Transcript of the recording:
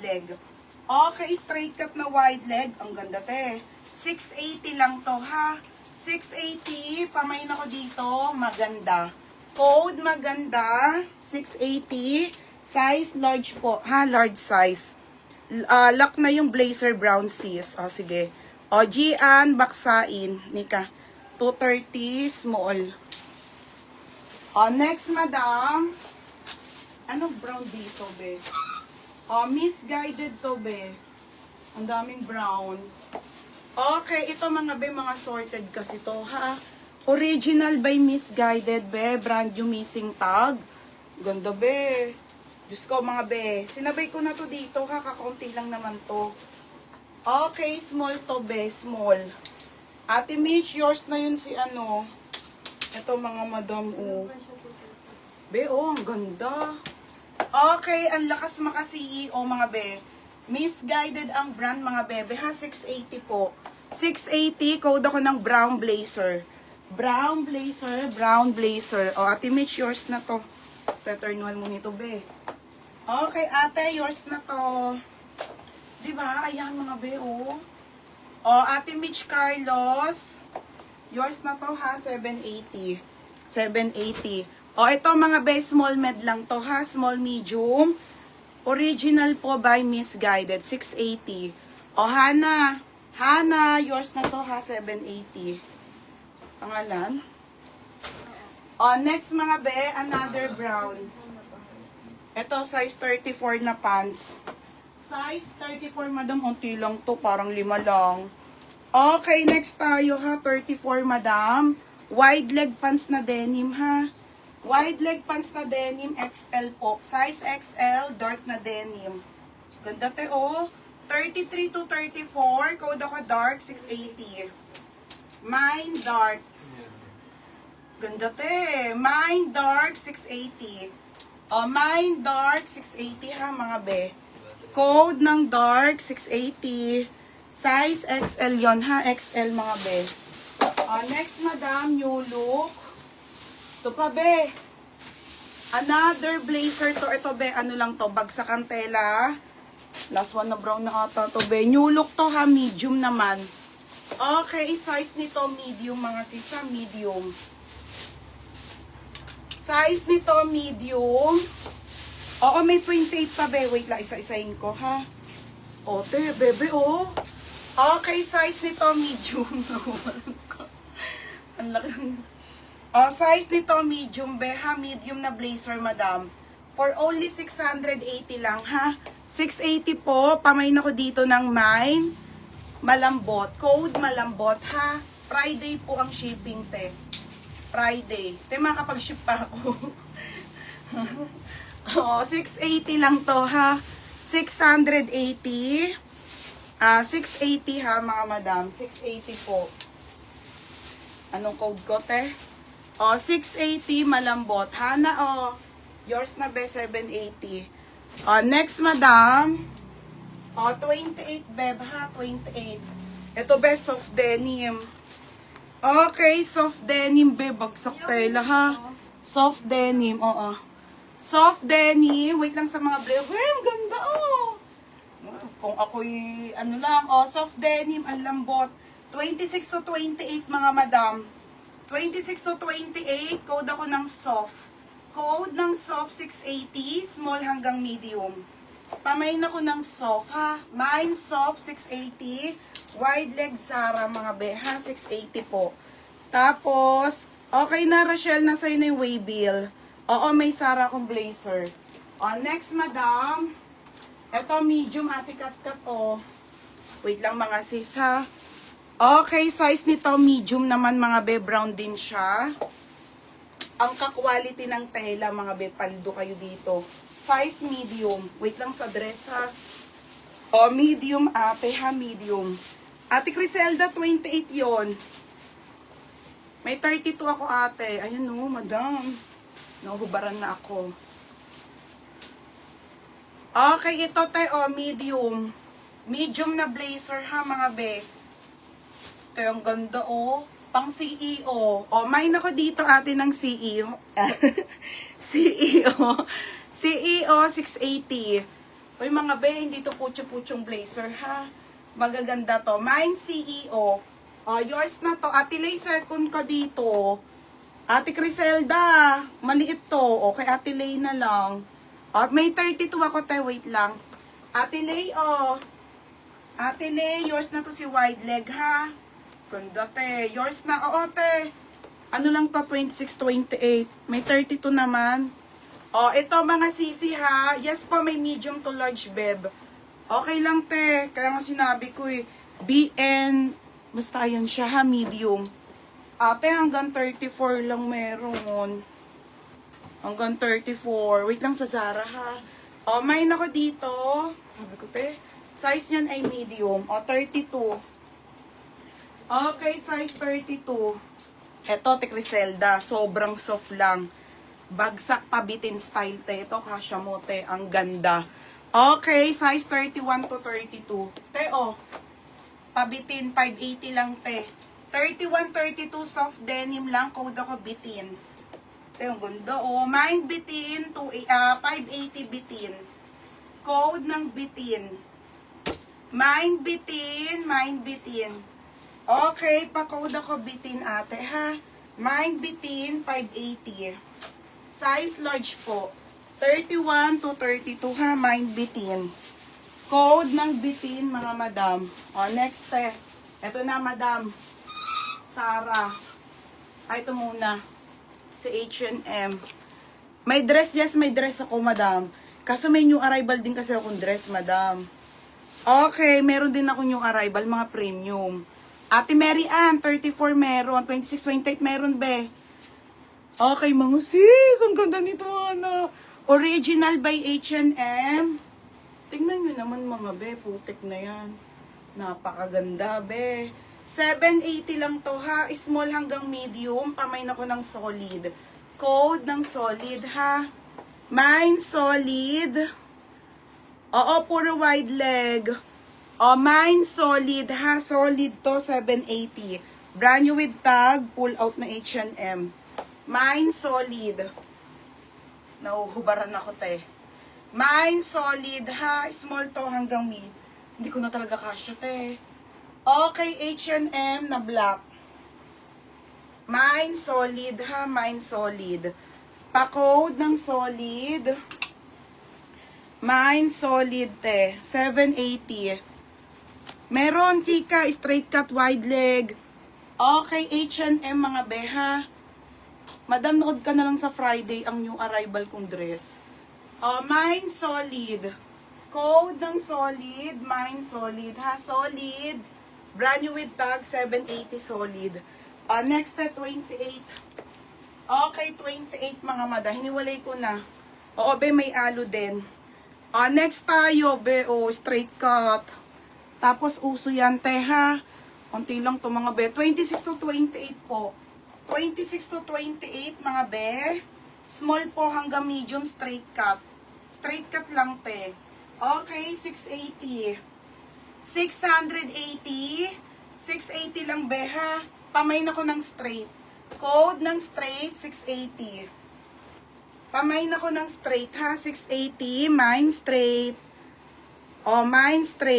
leg. Okay, straight cut na wide leg. Ang ganda, te. 680 lang to, ha? 680. Pamain ako dito. Maganda. Code maganda. 680. Size large po, ha? Large size. Lock na yung blazer brown sis. O, sige. O, Gian, baksain. Nika. 230, small. O, next, madam. Ano brown dito, be? O, misguided to, be. Ang daming brown. Okay, ito mga be, mga sorted kasi to, ha? Original by misguided, be. Brand new missing tag. Ganda, be. Diyos ko, mga be. Sinabay ko na to dito, ha? Kakaunti lang naman to. Okay, small to, be. Small. Ate Mitch, yours na yun si ano. Ito, mga madam, oh. Be, oh, ang ganda. Okay, ang lakas maka-CEO, mga be. Misguided ang brand, mga bebe, ha? 680 po. 680, code ako ng brown blazer. Brown blazer, brown blazer. O, Ate Mitch, yours na to. Teturnuhan mo nito, be. Okay, ate, yours na to. Diba? Ayan, mga be, oh. O, Ate Mitch Carlos. Yours na to, ha? 780. 780. O, ito, mga be, small med lang to, ha? Small medium. Original po by Misguided. 680. O, Hana. Hana, yours na to, ha? 780. Pangalan? O, next, mga be, another brown. Ito, size 34 na pants. Size 34, madam. Unti lang to. Parang 5 lang. Okay, next tayo, ha. 34, madam. Wide leg pants na denim, ha. Wide leg pants na denim. XL po. Size XL. Dark na denim. Ganda, te, oh. 33 to 34. Code ako dark. 680. Mine dark. Ganda, te. Mine dark. 680. Oh, mine dark. 680, ha, mga be. Code ng dark, 680. Size XL yon, ha? XL, mga be. Next, madam, new look. Ito pa, be. Another blazer to. Ito, be, ano lang to? Bagsakan tela. Last one na brown na ata to, be. New look to, ha? Medium naman. Okay, size nito, medium, mga sisa. Medium. Size nito, medium. Oo, may 28 pa, be. Wait lang, isa-isahin ko, ha? O, te, bebe, oh. Okay, size nito, medium. Ang laki. O, size nito, medium, be, ha? Medium na blazer, madam. For only 680 lang, ha? 680 po. Pamain ako dito ng mine. Malambot. Code malambot, ha? Friday po ang shipping, te. Friday. Te, makapag-ship pa ako. Oh, 680 lang to, ha. 680. 680, ha, mga madam. 680 po. Anong code ko, te? Oh, 680, malambot. Hana, oh. Yours na, be, 780. Oh, next, madam. Oh, 28, beb, ha. 28. Ito, be, soft denim. Okay, soft denim, be. Bagsak tela, ha. Soft denim, oo. Soft denim. Wait lang sa mga blue. Well, ang ganda, oh. Kung ako'y, ano lang, oh, soft denim, ang lambot. 26 to 28, mga madam. 26 to 28, code ako ng soft. Code ng soft, 680, small hanggang medium. Pamain ako ng soft, ha. Mine soft, 680. Wide leg Zara, mga beha, 680 po. Tapos, okay na, Rachel, nasa yun na yung waybill. Oo, may Zara akong blazer. O, next, madam. Ito, medium, ate kat-kat, oh. Wait lang, mga sis, ha. Okay, size nito, medium naman, mga be, brown din siya. Ang ka-quality ng tela, mga be, paldo kayo dito. Size medium. Wait lang sa dress, ha. O, medium, ate, ha, medium. Ate Criselda, 28 yon. May 32 ako, ate. Ayan, no, madam. Nahubaran na ako. Okay, ito, te, o, medium. Medium na blazer, ha, mga be. Ito yung ganda, oh. Pang CEO. O, mine ako dito, ate, ng CEO. CEO. CEO, 680. Uy mga be, hindi to putyo-putyong blazer ha. Magaganda to. Mine CEO. Yours na to. Ate Lay, second ka dito. Ate Criselda, maliit to. Okay, Ate Lay na lang. May 32 ako, te. Wait lang. Ate Lay, Ate Lay, yours na to si wide leg, ha? Ganda, te. Yours na, te. Ano lang to, 26, 28. May 32 naman. Ito mga sisi, ha? Yes po, may medium to large, beb. Okay lang, te. Kaya nga sinabi ko, BN, basta yan siya, ha? Medium. Ate, hanggang 34 lang meron. Hanggang 34. Wait lang sa Zara, ha? Mine ako dito. Sabi ko, te. Size niyan ay medium. 32. Okay, size 32. Eto, te Criselda. Sobrang soft lang. Bagsak pabitin style, te. Ito, kasya mo, te. Ang ganda. Okay, size 31 to 32. Te, pabitin, 580 lang, te. 31, 32 soft denim lang. Code ako bitin. Te, ang ganda, Mine bitin, 580 bitin. Code ng bitin. Mine bitin, mine bitin. Okay, pa-code ako bitin, ate, ha? Mine bitin, 580. Size large po. 31 to 32, ha? Mine bitin. Code ng bitin, mga madam. Next, Ito na, madam. Sarah. Ito muna. Si H&M. May dress, yes, may dress ako, madam. Kaso may new arrival din kasi akong dress, madam. Okay, meron din ako new arrival, mga premium. Ate Mary Ann, 34 meron. 26, 28 meron, be. Okay, mga sis. Ang ganda nito, ano. Original by H&M. Tingnan nyo naman, mga be. Putik na yan. Napakaganda, be. 780 lang to, ha. Small hanggang medium. Pamain ako ng solid. Code ng solid, ha. Mine solid. Puro wide leg. Mine solid, ha. Solid to, 780. Brand new with tag. Pull out na H&M. Mine solid. Nauhubaran ako, te. Mine solid, ha. Small to hanggang mid. Hindi ko na talaga kasya, te. Okay, H&M na black. Mine solid, ha. Mine solid. Pa-code ng solid. Mine solid, te. 780. Meron, chika, straight cut, wide leg. Okay, H&M, mga beha. Madam, nood ka na lang sa Friday ang new arrival kong dress. Mine solid. Code ng solid. Mine solid, ha. Solid. Brand new with tag, 780 solid. Next, 28. Okay, 28, mga mada. Hiniwalay ko na. Be, may alo din. Next tayo, be, straight cut. Tapos, uso yan, te, ha. Unti lang to, mga be. 26 to 28 po. 26 to 28, mga be. Small po hanggang medium, straight cut. Straight cut lang, te. Okay, 680. 680. 680 lang, be, ha. Pamain ako ng straight. Code ng straight, 680. Pamain ako ng straight, ha. 680. Mine straight. Mine straight.